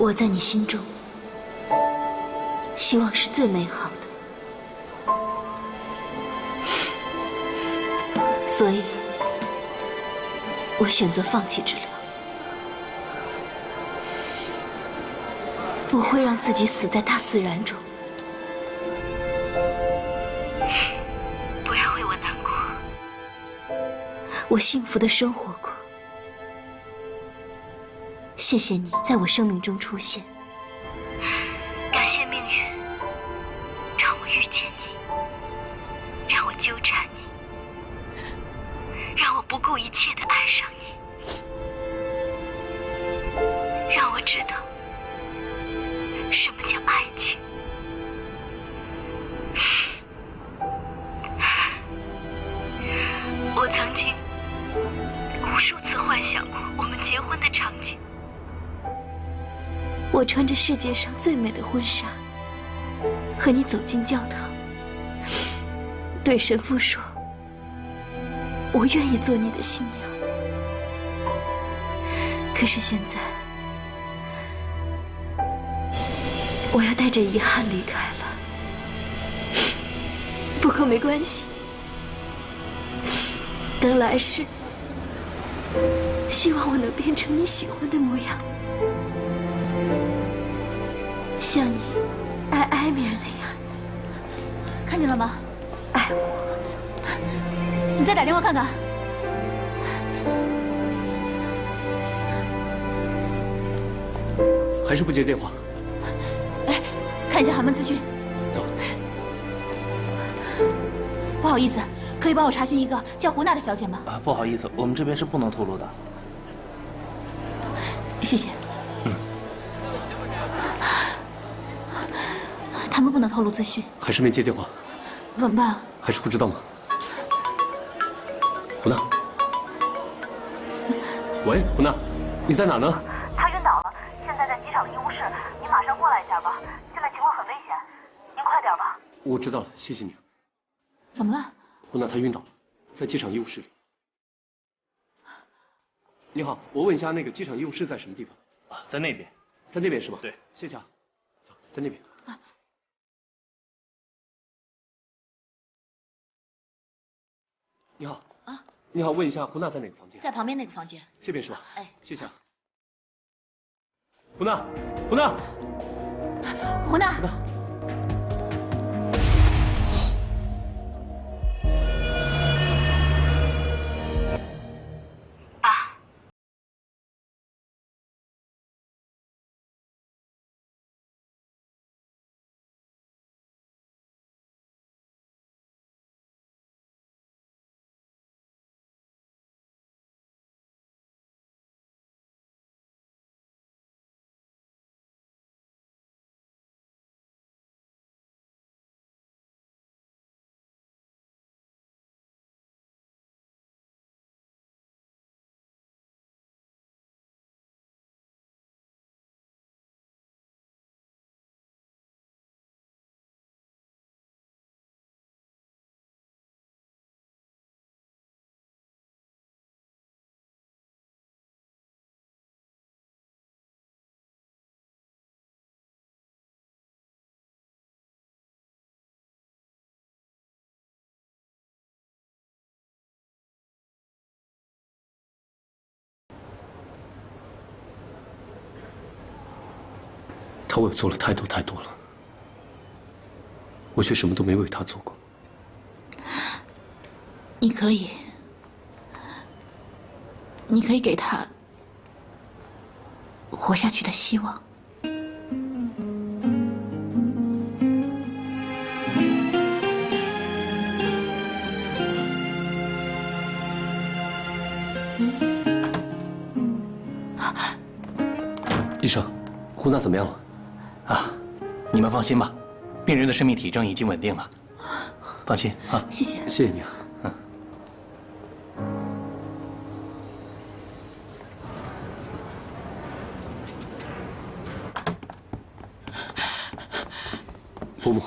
我在你心中，希望是最美好的。所以，我选择放弃治疗。我会让自己死在大自然中。不要为我难过，我幸福的生活过。谢谢你在我生命中出现，感谢命运让我遇见你，让我纠缠你，让我不顾一切地爱上你，让我知道什么叫爱情。我曾经无数次幻想过我们结婚的场景。我穿着世界上最美的婚纱，和你走进教堂，对神父说：“我愿意做你的新娘。”可是现在，我要带着遗憾离开了。不过没关系，等来世，希望我能变成你喜欢的模样，像你爱埃米尔那样。看见了吗？爱我。你再打电话看看。还是不接电话。哎，看一下航班资讯。走。不好意思，可以帮我查询一个叫胡娜的小姐吗？啊，不好意思，我们这边是不能透露的。谢谢。他们不能透露资讯。还是没接电话。怎么办？还是不知道吗？胡娜。喂，胡娜，你在哪呢？他晕倒了，现在在机场医务室，你马上过来一下吧。现在情况很危险，您快点吧。我知道了，谢谢你。怎么了？胡娜她晕倒了，在机场医务室里。你好，我问一下，那个机场医务室在什么地方？啊，在那边。在那边是吗？对，谢谢啊。走，在那边。你好。啊。你好，问一下，胡娜在哪个房间？在旁边那个房间。这边是吧？哎，谢谢啊。胡娜，胡娜，胡娜。胡娜。他为我做了太多太多了，我却什么都没为他做过。你可以给他活下去的希望。医生，胡娜怎么样了？啊，你们放心吧，病人的生命体征已经稳定了，放心啊。谢谢。谢谢你啊。伯母。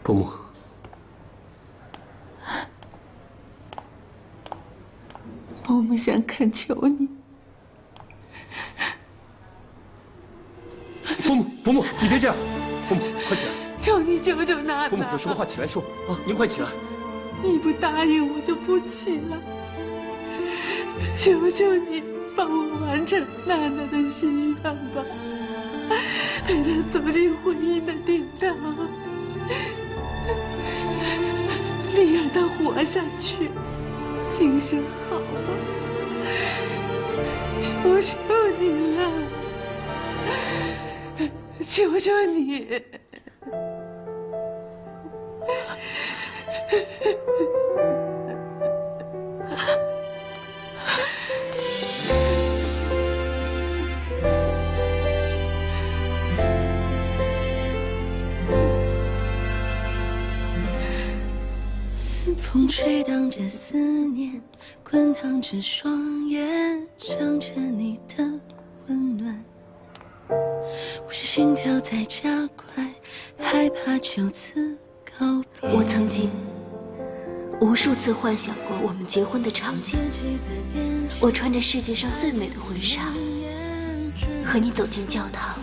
伯母，伯母想恳求你，伯母，你别这样，伯母，快起来！求你救救娜娜！伯母，有什么话起来说啊！您快起来！你不答应，我就不起来。求求你，帮我完成娜娜的心愿吧，陪她走进婚姻的殿堂。你让她活下去，今生好啊！求求你了，求求你！风吹荡着思念，滚烫着双眼，想着你的温暖。我是心跳在加快，害怕就此告别。我曾经无数次幻想过我们结婚的场景，我穿着世界上最美的婚纱，和你走进教堂，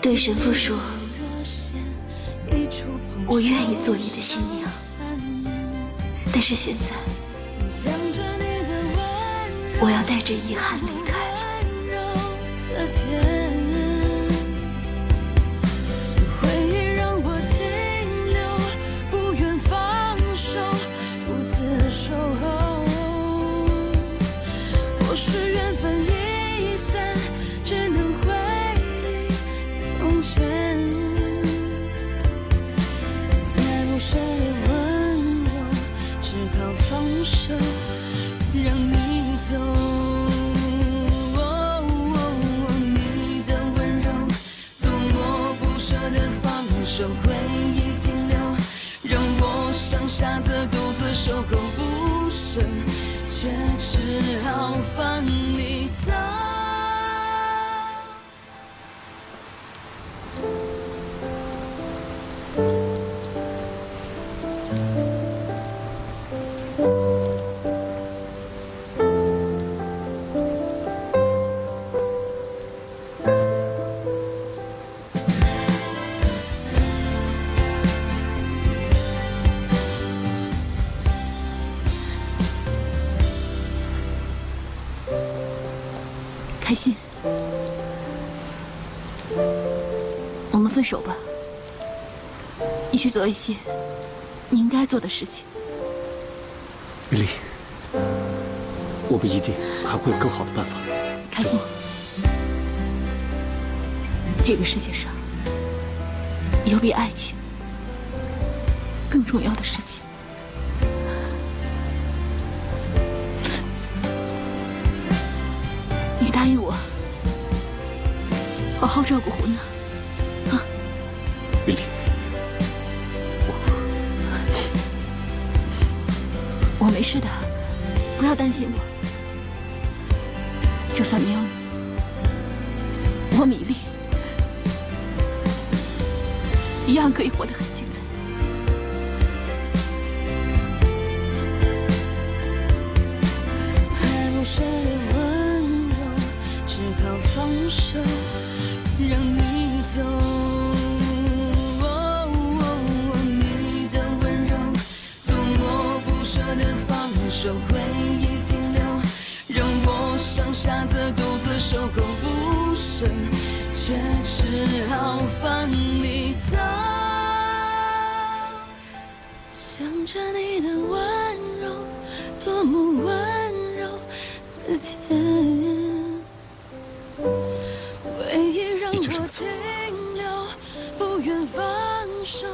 对神父说，我愿意做你的新娘。但是现在，我要带着遗憾离开了。回忆让我停留，不愿放手，独自守候。或许缘分已散，只能回忆从前。再不舍的温柔，只好放手，让你走。回忆停留，让我像傻子独自守候不舍，却只好放你走。开心，我们分手吧。你去做一些你应该做的事情。玉丽，我们一定还会有更好的办法。开心，这个世界上有比爱情更重要的事情。你答应我，好好照顾胡娜，啊！玉丽，我没事的，不要担心我。就算没有你，我米粒一样可以活得很精彩。才不舍的温柔，只好放手，让你走。你的温柔，多么不舍得放手，回忆停留，让我像傻子独自守候不舍，却只好放你走。想着你的温柔，多么温柔的甜，回忆让我停留，不愿放手，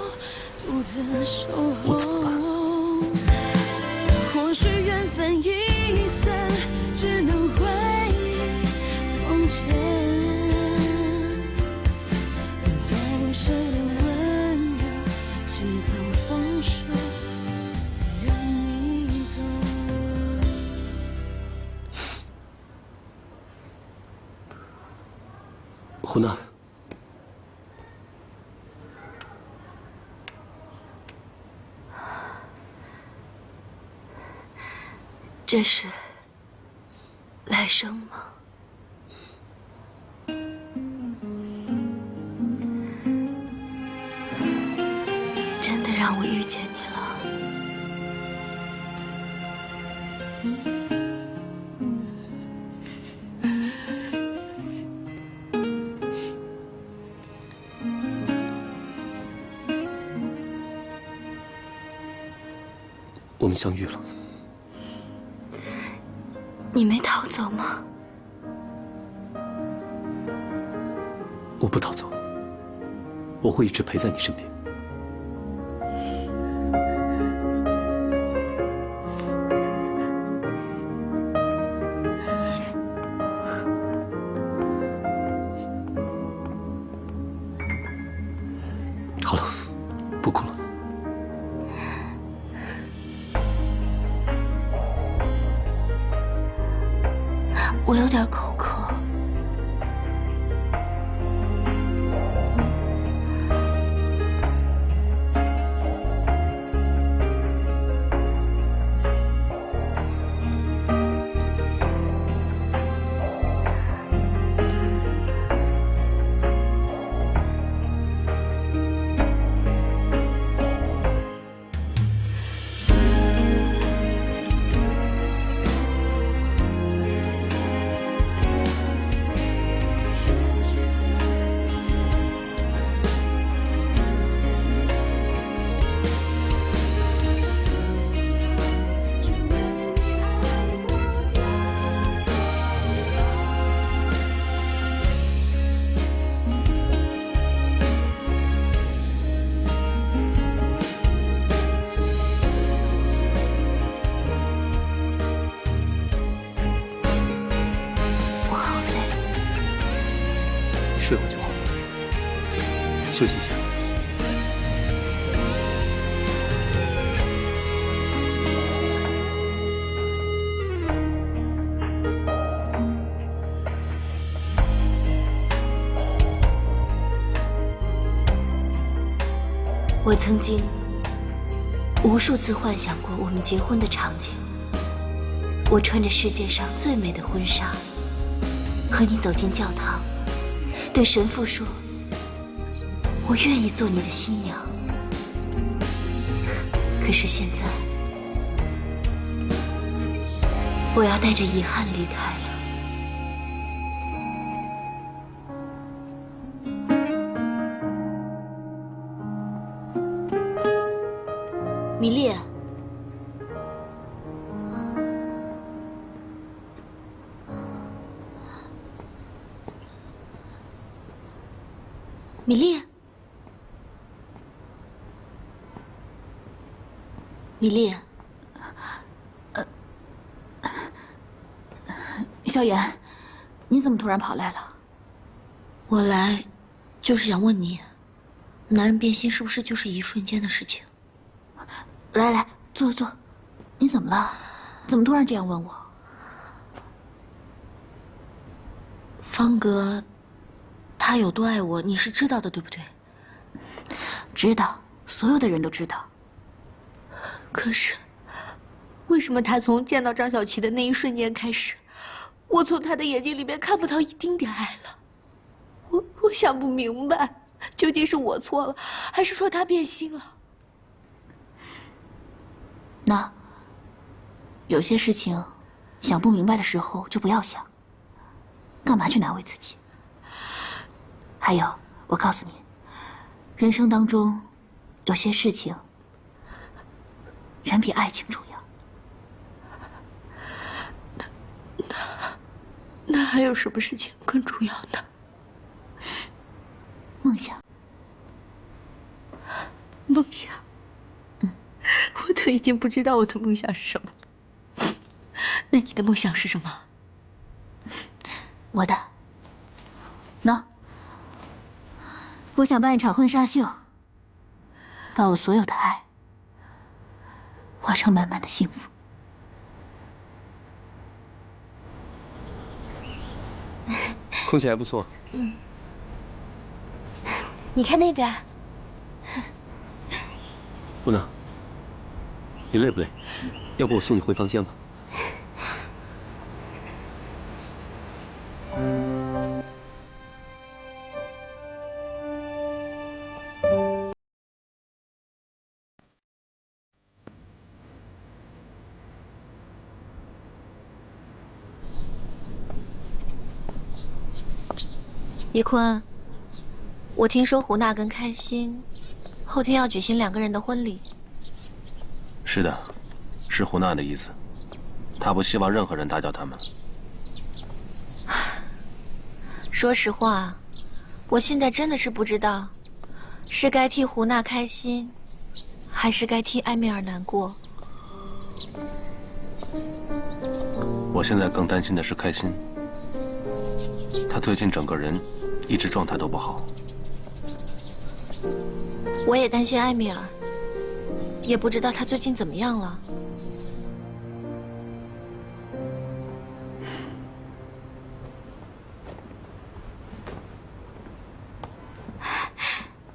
独自守候。我怎么办？或许缘分已散，只能回忆从前。再不舍的温柔，只好放手，让你走。胡娜，这是来生吗？真的让我遇见你了。我们相遇了。你没逃走吗？我不逃走，我会一直陪在你身边。好了，不哭了。我有点口渴。睡会就好了，休息一下。我曾经无数次幻想过我们结婚的场景。我穿着世界上最美的婚纱，和你走进教堂，对神父说：“我愿意做你的新娘。”可是现在，我要带着遗憾离开了。米莉，米莉，米莉，萧炎，你怎么突然跑来了？我来就是想问你，男人变心是不是就是一瞬间的事情？来来，坐坐。你怎么了？怎么突然这样问我？方哥，他有多爱我，你是知道的，对不对？知道，所有的人都知道。可是，为什么他从见到张小琪的那一瞬间开始，我从他的眼睛里面看不到一丁点爱了？我想不明白，究竟是我错了，还是说他变心了？那有些事情想不明白的时候就不要想，干嘛去难为自己？还有，我告诉你，人生当中有些事情远比爱情重要。那还有什么事情更重要呢？梦想。梦想。我都已经不知道我的梦想是什么了。那你的梦想是什么？我的，喏，我想办一场婚纱秀，把我所有的爱化成满满的幸福。空气还不错。嗯。你看那边。姑娘，你累不累？要不我送你回房间吧。怡坤，我听说胡娜跟开心后天要举行2个人的婚礼。是的，是胡娜的意思，她不希望任何人打搅他们。说实话，我现在真的是不知道，是该替胡娜开心，还是该替埃米尔难过。我现在更担心的是开心，她最近整个人一直状态都不好。我也担心埃米尔，也不知道他最近怎么样了。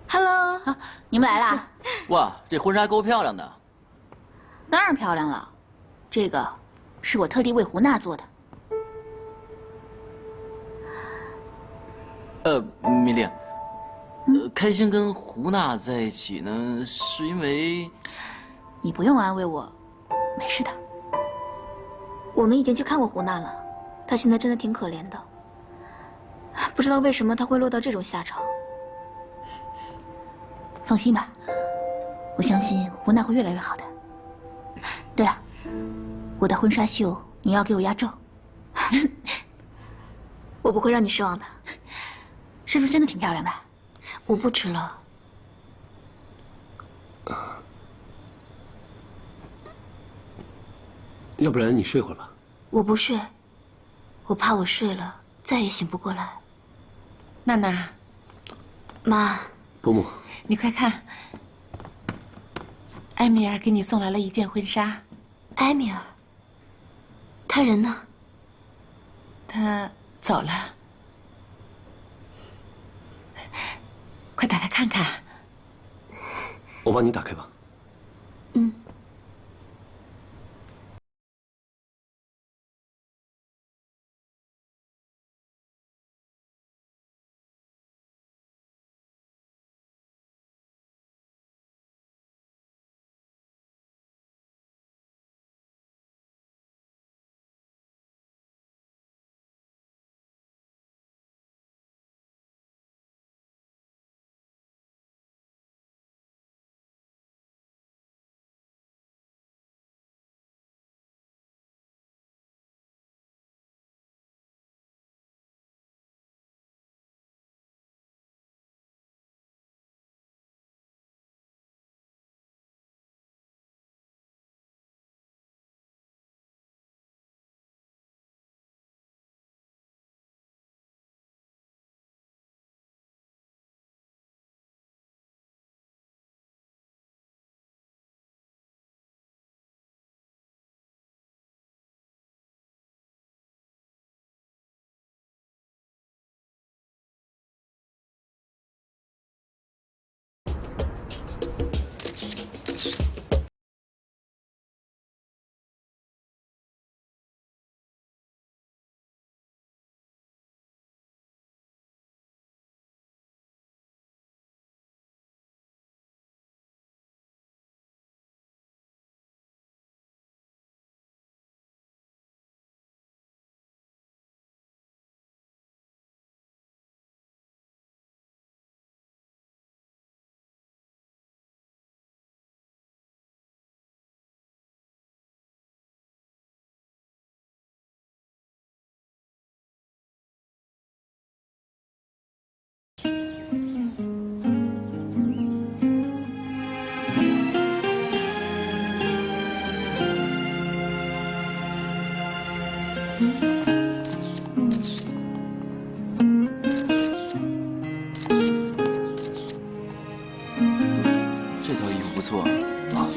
Hello， 你们来啦！哇，这婚纱够漂亮的。当然漂亮了，这个是我特地为胡娜做的。米莉，开心跟胡娜在一起呢，是因为……你不用安慰我，没事的。我们已经去看过胡娜了，她现在真的挺可怜的，不知道为什么她会落到这种下场。放心吧，我相信胡娜会越来越好的。对了，我的婚纱秀你要给我压轴。我不会让你失望的。是不是真的挺漂亮的？我不吃了。要不然你睡会儿吧。我不睡，我怕我睡了再也醒不过来。娜娜，妈，伯母，你快看，埃米尔给你送来了一件婚纱。埃米尔，他人呢？他走了。快打开看看。我帮你打开吧。嗯。这套衣服不错啊。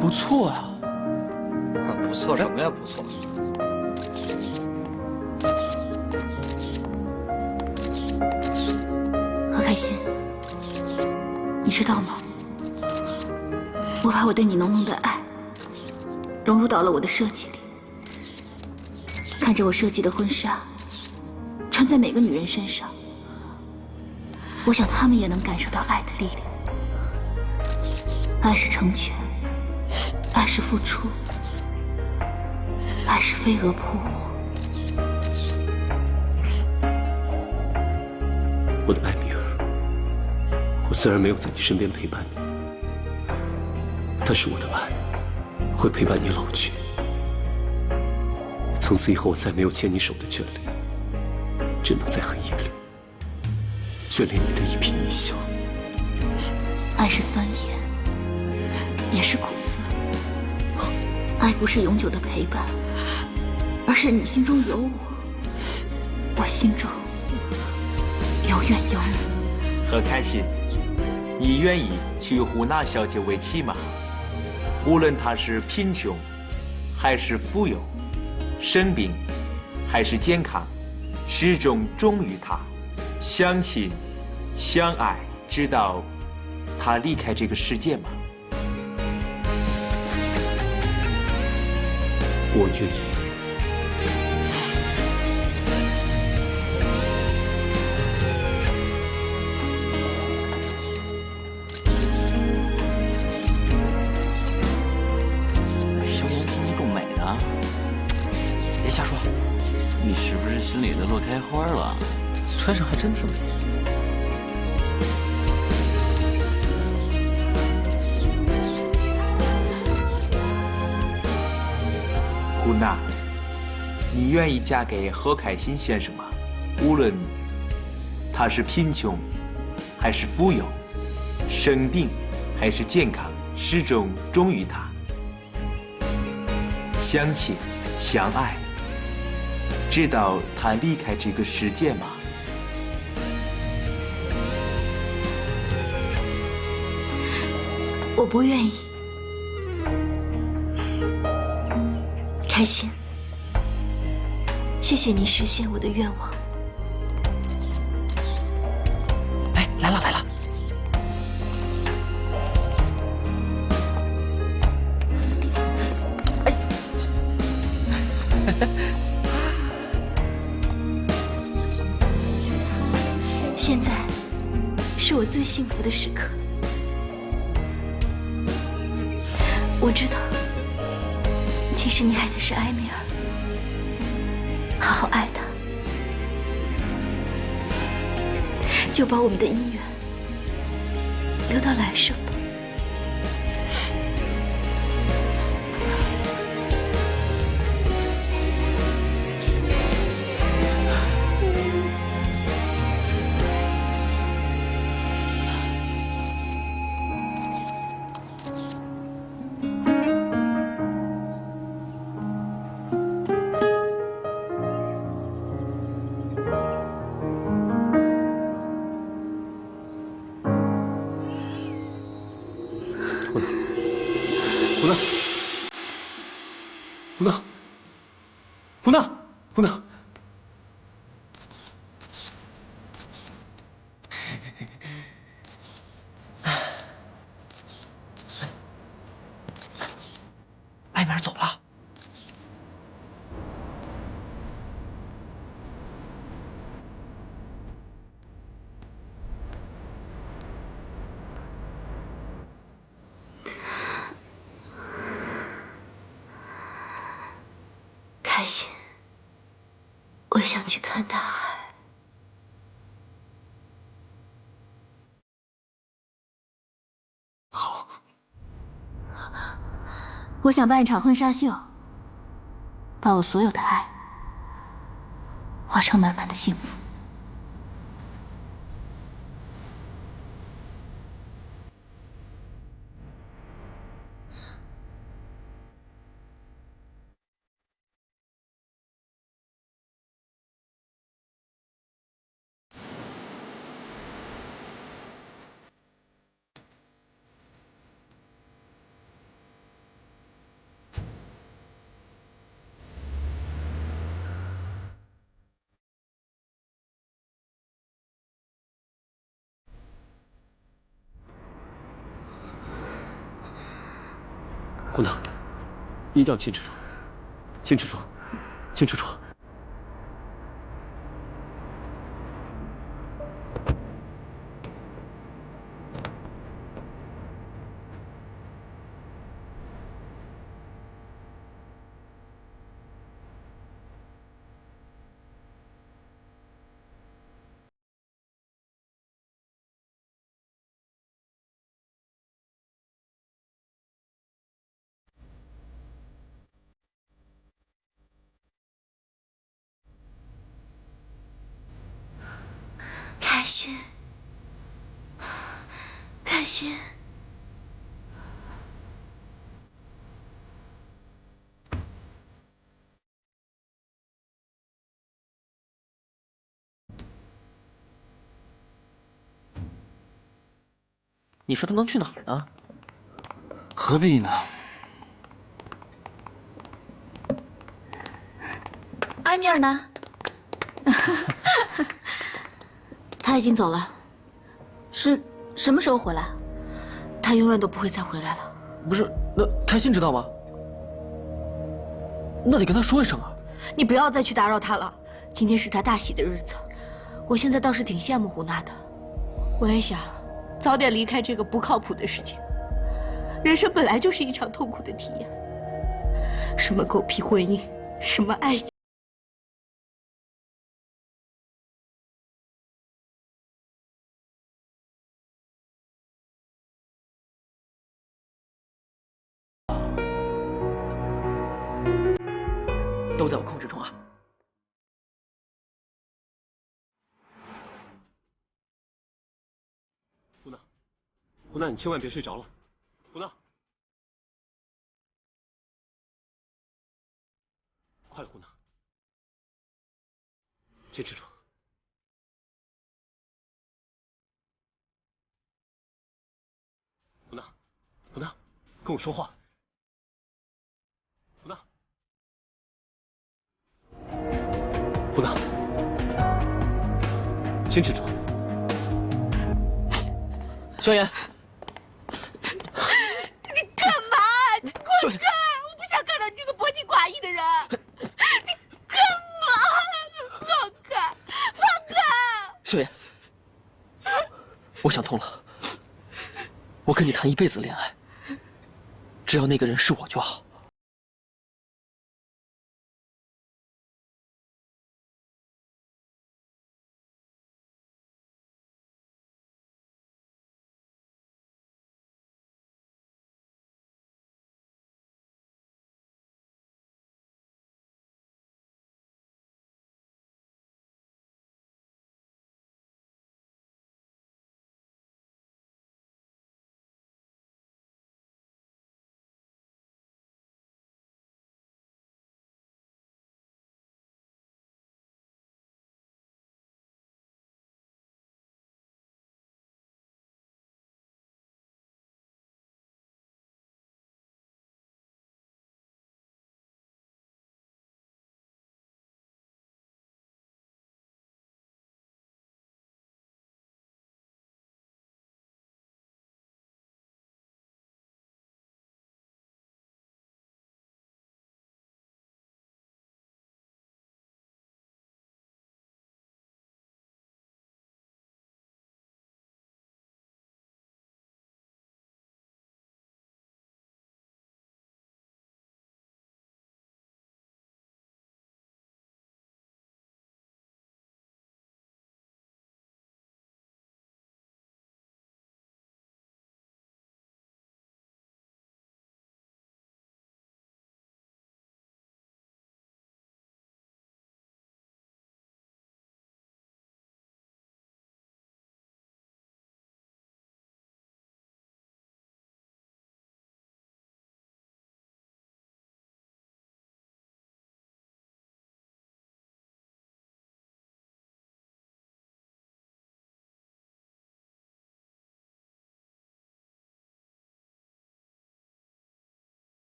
不错啊。不错什么呀？不错。何开心，你知道吗？我把我对你浓浓的爱融入到了我的设计里，看着我设计的婚纱穿在每个女人身上，我想她们也能感受到爱的力量。爱是成全，爱是是付出，爱是飞蛾扑火。我的艾米尔，我虽然没有在你身边陪伴你，但是我的爱会陪伴你老去。从此以后，我再没有牵你手的权利，只能在黑夜里眷恋你的一颦一笑。爱是酸甜，也是苦涩。爱不是永久的陪伴，而是你心中有我，我心中永远有你。何开心，你愿意娶胡娜小姐为妻吗？无论她是贫穷，还是富有，生病，还是健康，始终忠于她，相亲相爱，直到她离开这个世界吗？我愿意。萧炎今天够美的，别瞎说。你是不是心里的乐开花了？穿上还真挺美。胡娜，你愿意嫁给何开心先生吗？无论他是贫穷，还是富有，生病，还是健康，始终忠于他，相亲相爱，直到他离开这个世界吗？我不愿意。开心，谢谢你实现我的愿望。哎，来了来了！哎，现在是我最幸福的时刻。我知道。其实你爱的是埃米尔，好好爱他，就把我们的姻缘留到来生吧。胡娜，艾米尔走了。开心，我想去看大海。好。我想办一场婚纱秀，把我所有的爱化成满满的幸福。胡娜，一定要坚持住，坚持住，坚持住。心，开心。你说他能去哪儿呢？何必呢？埃米尔呢？他已经走了。是什么时候回来？他永远都不会再回来了。不是，那开心知道吗？那得跟他说一声啊。你不要再去打扰他了。今天是他大喜的日子，我现在倒是挺羡慕胡娜的。我也想早点离开这个不靠谱的事情。人生本来就是一场痛苦的体验，什么狗屁婚姻，什么爱情。都在我控制中啊。胡娜，胡娜，你千万别睡着了。胡娜，快了，胡娜，坚持住。胡娜，胡娜，跟我说话。胡娜，胡娜，坚持住。萧炎，你干嘛？你滚开！我不想看到你这个薄情寡义的人。你干嘛？放开！放开！萧炎，我想通了，我跟你谈一辈子恋爱，只要那个人是我就好。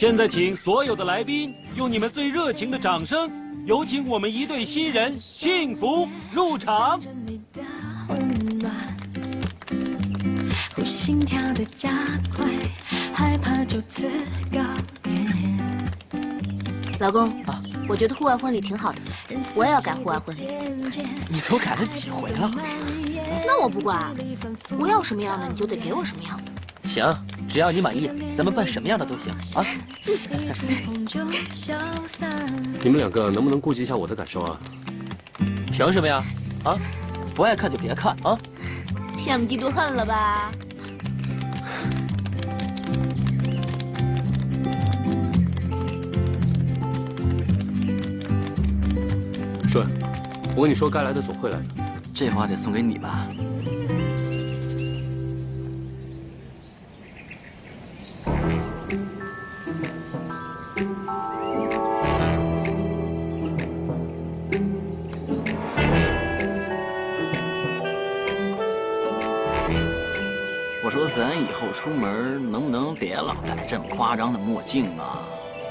现在，请所有的来宾用你们最热情的掌声，有请我们一对新人幸福入场。呼吸心跳的加快，害怕就此告别。老公啊，我觉得户外婚礼挺好的，我也要改户外婚礼。你都改了几回了？那我不管，我要什么样的你就得给我什么样的。行，只要你满意，咱们办什么样的都行啊。你们两个能不能顾及一下我的感受啊？凭什么呀？啊，不爱看就别看啊！羡慕嫉妒恨了吧？顺，我跟你说，该来的总会来的。这话得送给你吧。我说咱以后出门能不能别老戴这么夸张的墨镜啊？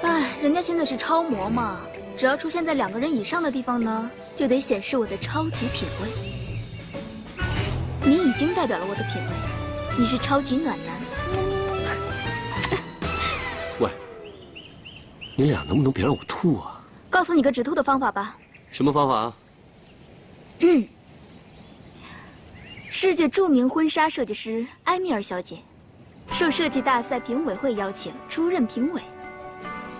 哎，人家现在是超模嘛，只要出现在2个人以上的地方呢，就得显示我的超级品味。你已经代表了我的品味，你是超级暖男。喂，你俩能不能别让我吐啊？告诉你个止吐的方法吧。什么方法啊？世界著名婚纱设计师埃米尔小姐，受设计大赛评委会邀请出任评委。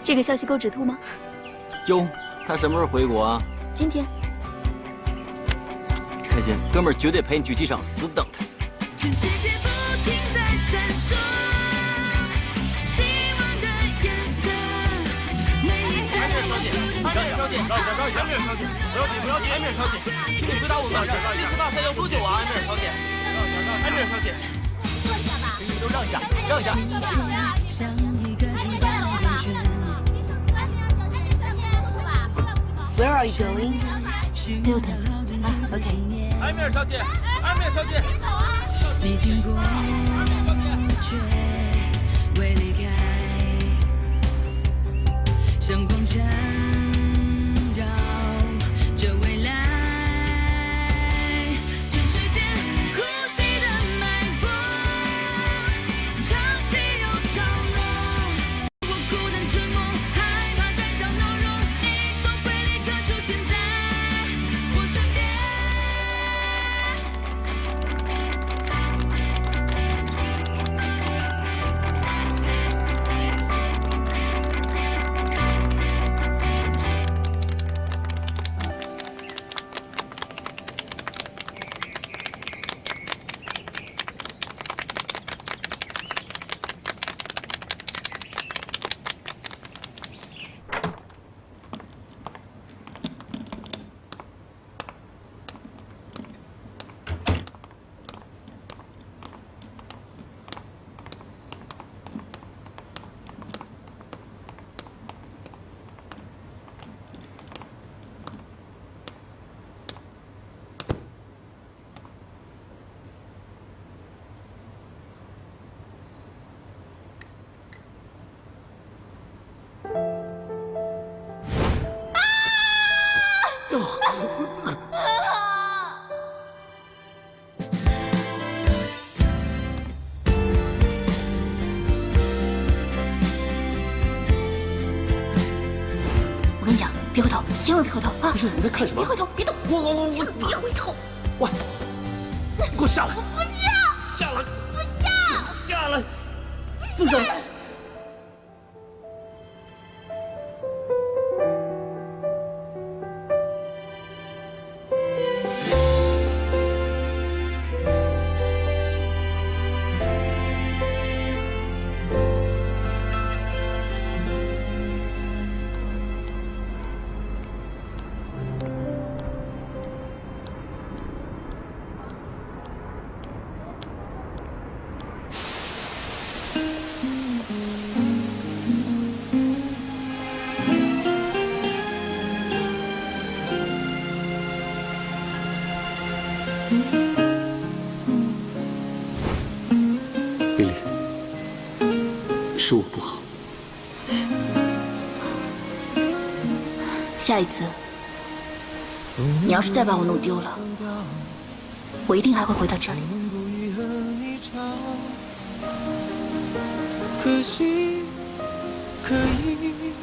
这个消息够止吐吗？哟，他什么时候回国啊？今天。开心，哥们儿绝对陪你去机场死等他。全世界不停在闪烁，希望的颜色。埃米尔小姐，埃米尔小姐，埃米尔小姐，不要紧，不要紧，埃米尔小姐，请你回答我们，这次大赛要多久啊？埃米尔小姐，埃米尔小姐，坐下吧，请你们都让一下，让一下。Where are you going? Hilton. OK. 埃米尔小姐，埃米尔小姐，你经过却未离开，像光缠绕着未来。全世界呼吸的脉搏，潮起又潮落。我孤单沉默，害怕胆小懦弱，你总会立刻出现在我身边。我跟你讲，别回头，千万别回头啊！不是你在看什么？别回头，别动！千万别回头！喂，给我下来！不下！下来！不下！下来！住手！丽丽，是我不好，下一次，你要是再把我弄丢了，我一定还会回到这里。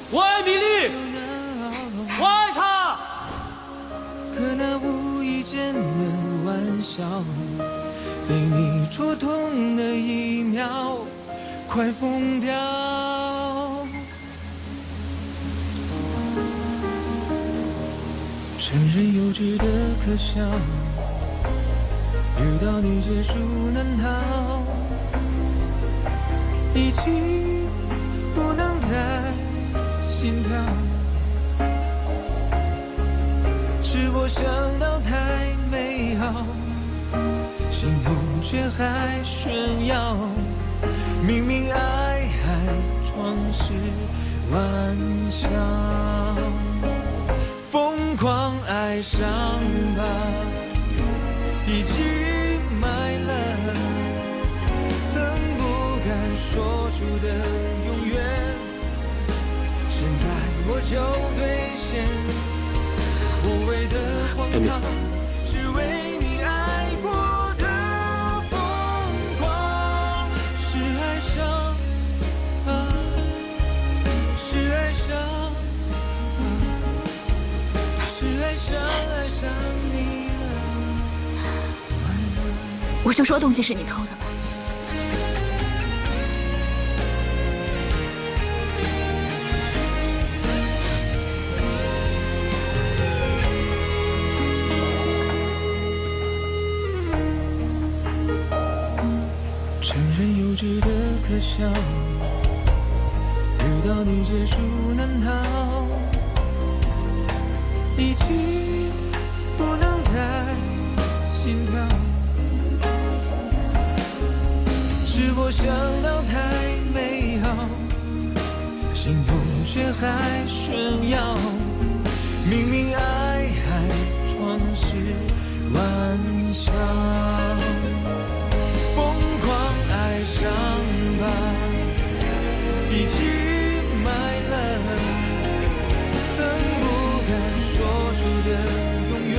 我爱米粒，我爱她。可那无意间的玩笑，被你戳痛的一秒，快疯掉。承认幼稚的可笑，遇到你结束难逃，已经不能再心跳。是我想到太美好，心痛却还炫耀。明明爱还装是玩笑，疯狂爱上吧，已经买了曾不敢说出的永远，现在我就兑现。无谓的荒唐，是为你爱过的疯狂，是爱上啊，是爱上啊，是爱上你了。我就说东西是你偷的吧。承认幼稚的可笑，遇到你结束难逃，已经不能再心跳。是我想到太美好，心痛却还炫耀。明明爱还装是玩笑。爱上吧，已经买了曾不敢说出的永远，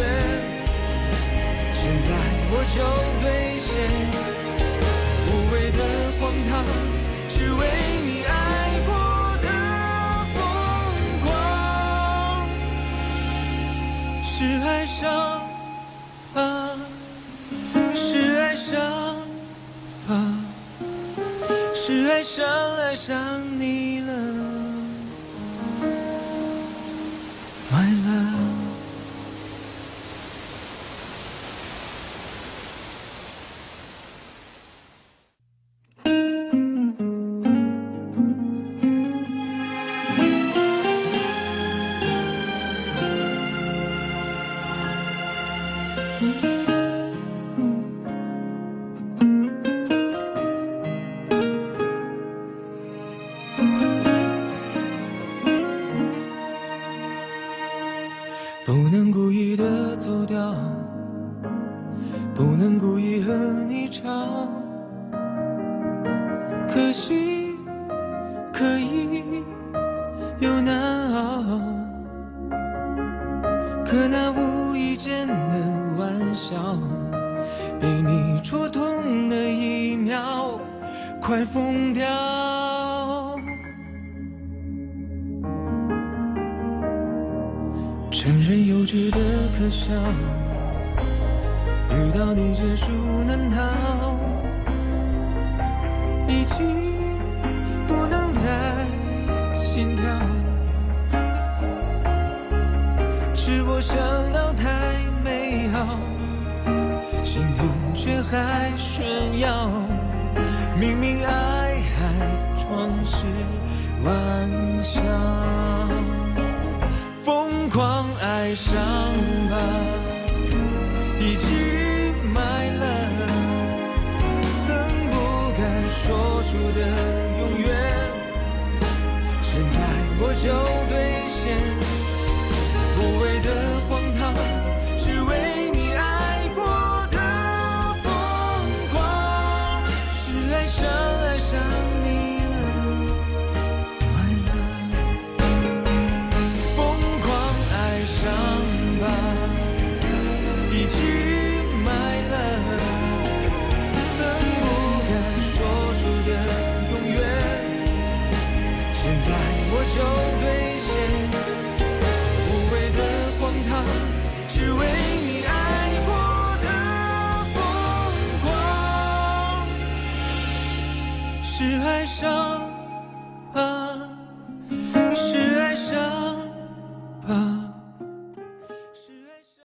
现在我就兑现。无谓的荒唐，是为你爱过的疯狂，是爱上啊，是爱上啊，是爱上你了 ，My love。不能故意的走掉，不能故意和你吵，可惜可以又难熬，可那无意间的玩笑，被你戳痛的一秒，快疯掉。承认幼稚的可笑，遇到你结束难逃，已经不能再心跳。是我想到太美好，心痛却还炫耀。明明爱还装是玩笑。疯狂爱上吧，已经买了曾不敢说出的永远，现在我就兑现。无谓的